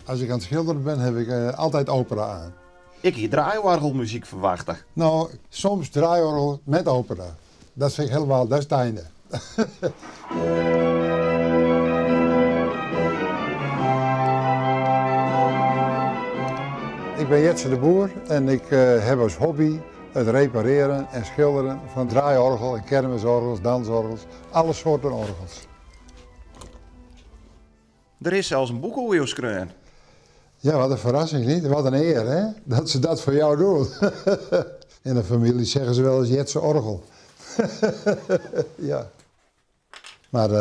Als ik aan het schilderen ben, heb ik altijd opera aan. Ik hier draaiorgelmuziek verwachten. Nou, soms draaiorgel met opera. Dat vind ik helemaal, dat is het einde. Ik ben Jetse de Boer en ik heb als hobby het repareren en schilderen van draaiorgel en kermisorgels, dansorgels, alle soorten orgels. Er is zelfs een boek over je schreeuwen. Ja, wat een verrassing niet? Wat een eer, hè? Dat ze dat voor jou doen. In de familie zeggen ze wel eens Jetse orgel. Ja. Maar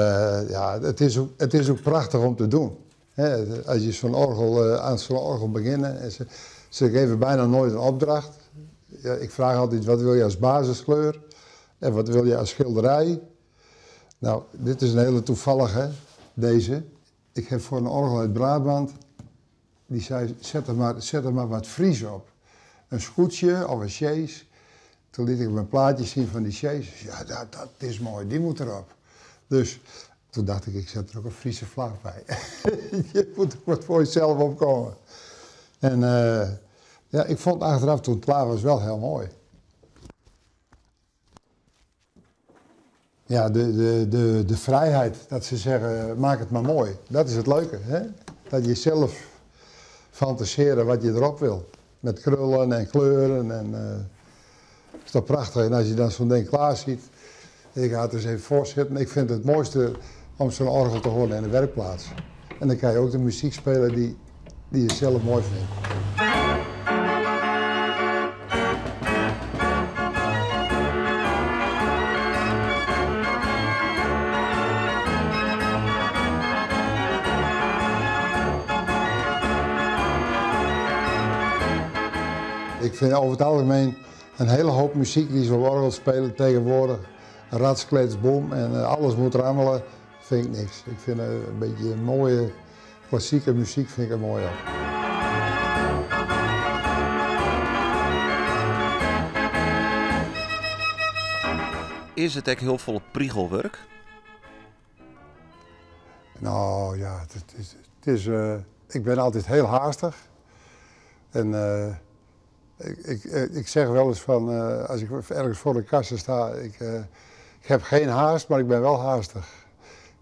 ja, het is ook prachtig om te doen. Hè? Als je zo'n orgel, aan zo'n orgel beginnen, en ze geven bijna nooit een opdracht. Ja, ik vraag altijd, wat wil je als basiskleur? En wat wil je als schilderij? Nou, dit is een hele toevallige, deze. Ik heb voor een orgel uit Brabant, die zei, zet er maar wat Fries op. Een scootje of een chaise. Toen liet ik mijn plaatjes zien van die chaise. Ja, dat is mooi, die moet erop. Dus toen dacht ik zet er ook een Friese vlag bij. Je moet er wat voor jezelf opkomen. En ja, ik vond achteraf toen het klaar was wel heel mooi. Ja, de vrijheid, dat ze zeggen, maak het maar mooi. Dat is het leuke, hè? Dat je zelf fantaseren wat je erop wil. Met krullen en kleuren en dat is toch prachtig. En als je dan zo'n ding klaar ziet, ik ga het eens even voorzitten. Ik vind het mooiste om zo'n orgel te horen in de werkplaats. En dan kan je ook de muziek spelen die je zelf mooi vindt. Ik vind over het algemeen een hele hoop muziek die zo'n orgel spelen tegenwoordig. Ratsklets, boom en alles moet rammelen, vind ik niks. Ik vind een beetje mooie klassieke muziek vind ik er mooi op. Is het echt heel vol priegelwerk? Nou ja, ik ben altijd heel haastig. En ik zeg wel eens van, als ik ergens voor de kassen sta, ik heb geen haast, maar ik ben wel haastig.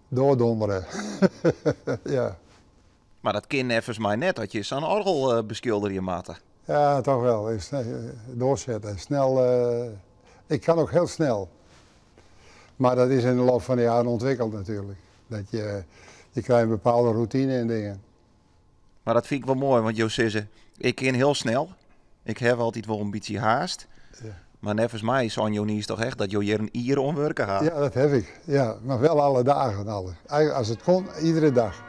Doordonderen. Ja. Maar dat kind even mij net dat je zo'n orgel beschilderen je maten. Ja, toch wel. Doorzetten. Snel. Ik kan ook heel snel. Maar dat is in de loop van de jaren ontwikkeld natuurlijk. Dat je krijgt een bepaalde routine en dingen. Maar dat vind ik wel mooi, want Jo zegt, ik kan heel snel. Ik heb altijd wel een beetje haast. Ja. Maar nevens mij, Sonjo, is toch echt dat je hier een ier omwerken gaat? Ja, dat heb ik. Ja, maar wel alle dagen. Als het kon, iedere dag.